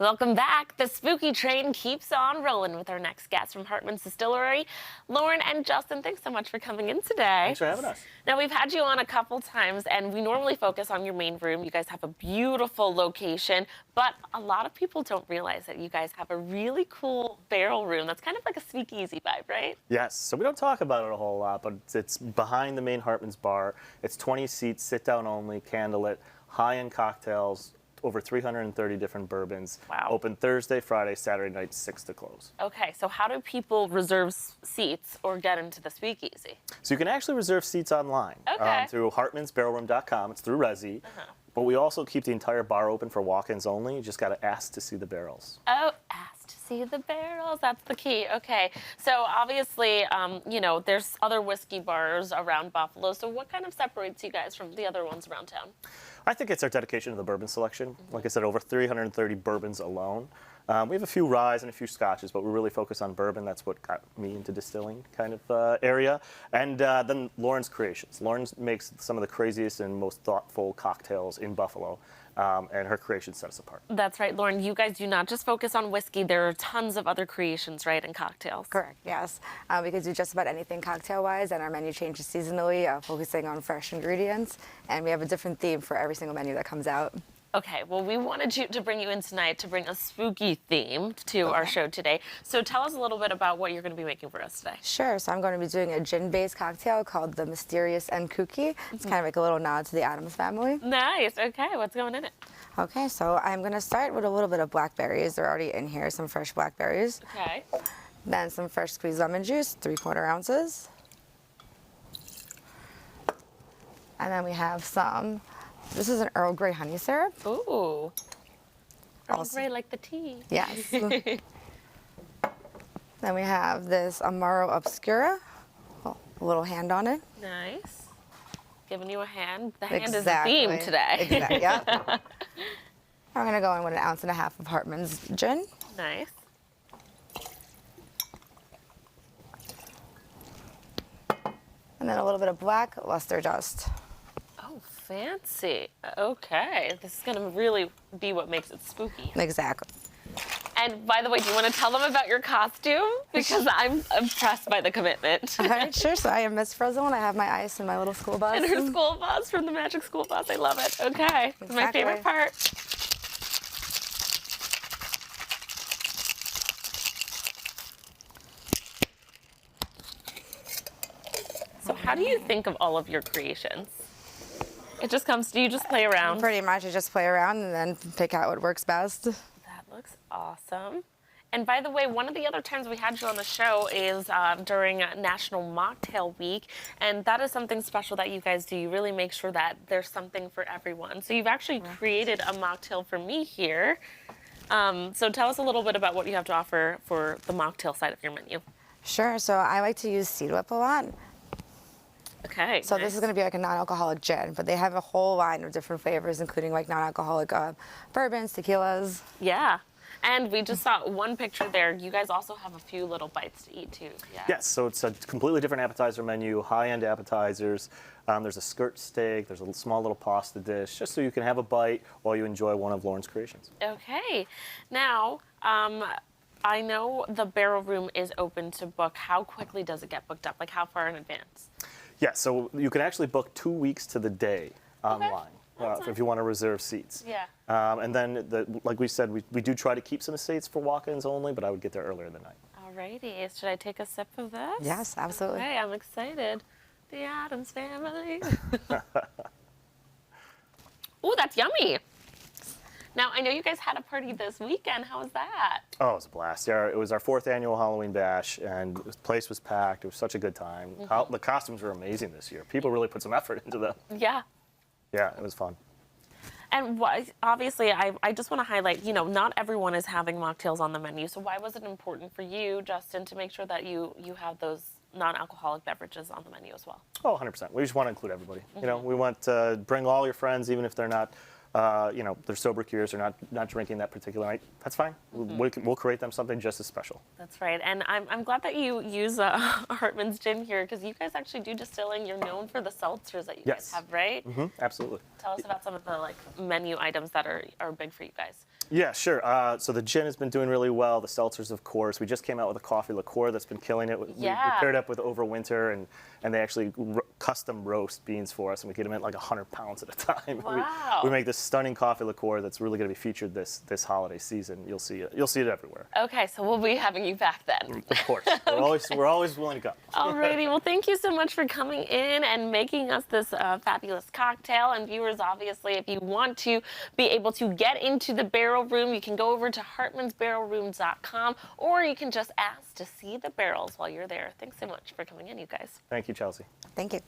Welcome back. The spooky train keeps on rolling with our next guest from Hartman's Distillery. Lauren and Justin, thanks so much for coming in today. Thanks for having us. Now, we've had you on a couple times, and we normally focus on your main room. You guys have a beautiful location, but a lot of people don't realize that you guys have a really cool barrel room that's kind of like a speakeasy vibe, right? Yes, so we don't talk about it a whole lot, but it's behind the main Hartman's bar. It's 20 seats, sit-down only, candlelit, high-end cocktails, over 330 different bourbons. Wow. Open Thursday, Friday, Saturday night, 6 to close. Okay, so how do people reserve seats or get into the speakeasy? So you can actually reserve seats online through hartmansbarrelroom.com. It's through Resi. But we also keep the entire bar open for walk-ins only. You just got to ask to see the barrels. Oh, ask to see the barrels. That's the key. Okay. So obviously, you know, there's other whiskey bars around Buffalo. So what kind of separates you guys from the other ones around town? I think it's our dedication to the bourbon selection. Like I said, over 330 bourbons alone. We have a few ryes and a few scotches, but we really focus on bourbon. That's what got me into distilling kind of area. And then Lauren's creations. Lauren makes some of the craziest and most thoughtful cocktails in Buffalo, and her creations set us apart. That's right, Lauren. You guys do not just focus on whiskey. There are tons of other creations, right, in cocktails. Correct, yes. We could do just about anything cocktail-wise, and our menu changes seasonally, focusing on fresh ingredients. And we have a different theme for every single menu that comes out. Okay, well, we wanted to bring you in tonight to bring a spooky theme to our show today. So tell us a little bit about what you're going to be making for us today. Sure, so I'm going to be doing a gin-based cocktail called the Mysterious and Kooky. It's kind of like a little nod to the Addams family. Nice, okay, what's going in it? Okay, so I'm going to start with a little bit of blackberries. They're already in here, some fresh blackberries. Okay. Then some fresh squeezed lemon juice, 3/4 ounces. And then we have some, this is an Earl Grey honey syrup. Ooh. Earl Also- Grey like the tea. Yes. Then we have this Amaro Obscura, a little hand on it. Nice. Giving you a hand. The hand Exactly. is the theme today. Exactly, yep. I'm gonna go in with 1.5 ounces of Hartman's gin. Nice. And then a little bit of black luster dust. Oh, fancy. Okay, this is gonna really be what makes it spooky. Exactly. And by the way, do you want to tell them about your costume? Because I'm impressed by the commitment. All right, sure. So I am Miss Frizzle, and I have my ice and my little school bus. And her school bus from the Magic School Bus. I love it. Okay, it's my Exactly. favorite part. So how do you think of all of your creations? It just comes to you, just play around. Pretty much, I just play around and then pick out what works best. That looks awesome. And by the way, one of the other times we had you on the show is during National Mocktail Week, and that is something special that you guys do. You really make sure that there's something for everyone. So you've actually created a mocktail for me here. So tell us a little bit about what you have to offer for the mocktail side of your menu. Sure. So I like to use Seed Whip a lot. Okay. So this is going to be like a non-alcoholic gin, but they have a whole line of different flavors, including like non-alcoholic bourbons, tequilas. Yeah. And we just saw one picture there. You guys also have a few little bites to eat too. Yeah. Yes, so it's a completely different appetizer menu, high-end appetizers. There's a skirt steak, there's a small little pasta dish, just so you can have a bite while you enjoy one of Lauren's creations. Okay. Now, I know the barrel room is open to book. How quickly does it get booked up? Like how far in advance? Yeah, so you can actually book 2 weeks to the day online That's nice. if you want to reserve seats. Yeah. And then, like we said, we do try to keep some seats for walk-ins only, but I would get there earlier in the night. Alrighty. Should I take a sip of this? Yes, absolutely. Okay, I'm excited. The Addams family. Ooh, that's yummy. Now, I know you guys had a party this weekend. How was that? Oh, it was a blast. Yeah, it was our 4th annual Halloween bash, and the place was packed. It was such a good time. The costumes were amazing this year. People really put some effort into them. Yeah. Yeah, it was fun. And obviously, I just want to highlight, you know, not everyone is having mocktails on the menu. So why was it important for you, Justin, to make sure that you have those non-alcoholic beverages on the menu as well? Oh, 100%. We just want to include everybody. You know, we want to bring all your friends, even if they're not, you know, they're sober curious or not drinking that particular night. That's fine. We'll create them something just as special. That's right. And I'm glad that you use Hartman's gin here, because you guys actually do distilling. You're known for the seltzers that you guys have, right? Absolutely. Tell us about some of the menu items that are big for you guys. Yeah, sure. So the gin has been doing really well. The seltzers, of course. We just came out with a coffee liqueur that's been killing it. We paired up with Overwinter, and they actually custom roast beans for us, and we get them at like 100 pounds at a time. Wow. We make this stunning coffee liqueur that's really going to be featured this holiday season. You'll see it. You'll see it everywhere. Okay, so we'll be having you back then. Of course. We're always willing to come. Alrighty, well, thank you so much for coming in and making us this fabulous cocktail. And viewers, obviously, if you want to be able to get into the barrel room, you can go over to hartmansbarrelroom.com, or you can just ask to see the barrels while you're there. Thanks so much for coming in, you guys. Thank you, Chelsea. Thank you.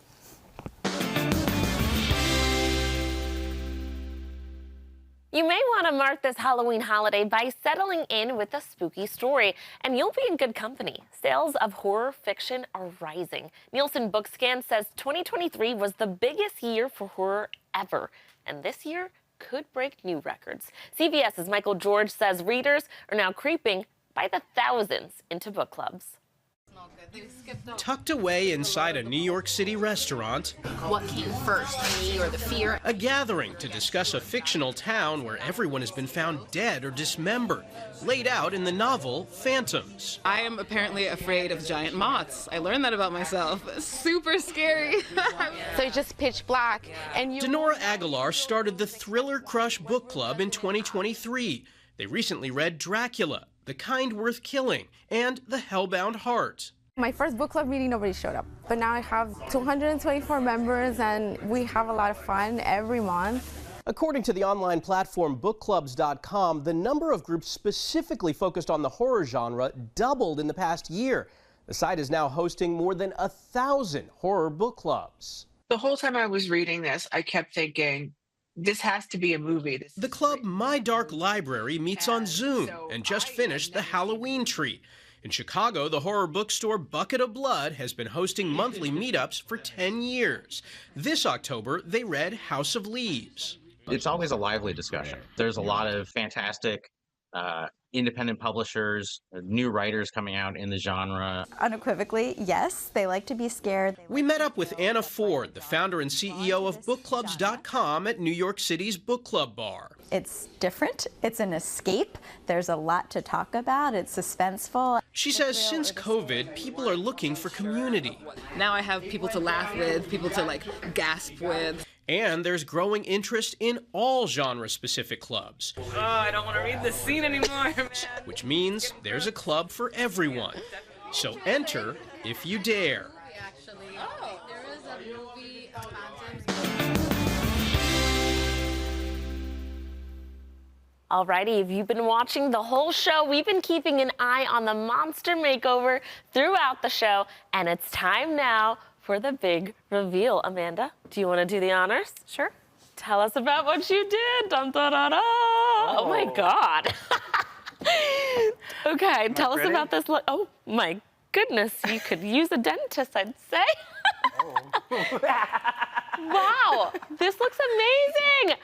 You may want to mark this Halloween holiday by settling in with a spooky story, and you'll be in good company. Sales of horror fiction are rising. Nielsen Bookscan says 2023 was the biggest year for horror ever, and this year could break new records. CBS's Michael George says readers are now creeping by the thousands into book clubs. Tucked away inside a New York City restaurant, What came first, me or the fear? a gathering to discuss a fictional town where everyone has been found dead or dismembered, laid out in the novel Phantoms. I am apparently afraid of giant moths. I learned that about myself. Super scary. So it's just pitch black, and you... Denora Aguilar started the Thriller Crush Book Club in 2023. They recently read Dracula, The Kind Worth Killing, and The Hellbound Heart. My first book club meeting, nobody showed up. But now I have 224 members, and we have a lot of fun every month. According to the online platform bookclubs.com, the number of groups specifically focused on the horror genre doubled in the past year. The site is now hosting more than 1,000 horror book clubs. The whole time I was reading this, I kept thinking, this has to be a movie. The club My Dark Library meets on Zoom and just finished the Halloween Tree. In Chicago, the horror bookstore Bucket of Blood has been hosting monthly meetups for 10 years. This October, they read House of Leaves. It's always a lively discussion. There's a lot of fantastic independent publishers, new writers coming out in the genre. Unequivocally, yes, they like to be scared. We met up with Anna Ford, the founder and CEO of bookclubs.com at New York City's Book Club Bar. It's different. It's an escape. There's a lot to talk about. It's suspenseful. She says since COVID, people are looking for community. Now I have people to laugh with, people to like gasp with. And there's growing interest in all genre-specific clubs. Oh, I don't want to read this scene anymore. Which means there's a club for everyone. So enter if you dare. Alrighty, if you've been watching the whole show, we've been keeping an eye on the monster makeover throughout the show, and it's time now for the big reveal. Amanda, do you want to do the honors? Sure. Tell us about what you did. Dun, dun, dun, dun. Oh my God. Okay, tell us about this look. Oh my goodness, you could use a dentist, I'd say. Wow, this looks amazing.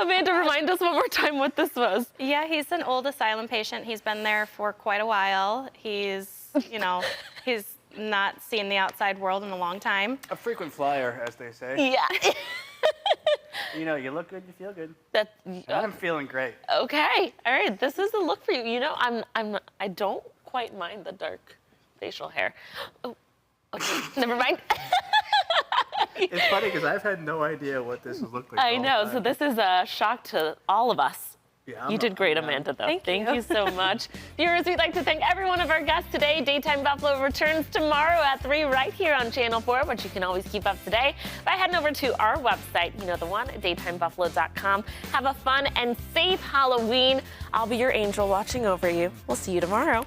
Amanda, remind us one more time what this was. Yeah, he's an old asylum patient. He's been there for quite a while. He's, he's not seen the outside world in a long time. A frequent flyer, as they say. Yeah. You look good, you feel good. And I'm feeling great. Okay, all right, this is the look for you. I don't quite mind the dark facial hair. Oh, okay, never mind. It's funny because I've had no idea what this would look like. I know, so this is a shock to all of us. Yeah, you did great, Amanda, though. Thank you so much. Viewers, we'd like to thank every one of our guests today. Daytime Buffalo returns tomorrow at 3 right here on Channel 4, but you can always keep up to date by heading over to our website, you know the one, daytimebuffalo.com. Have a fun and safe Halloween. I'll be your angel watching over you. We'll see you tomorrow.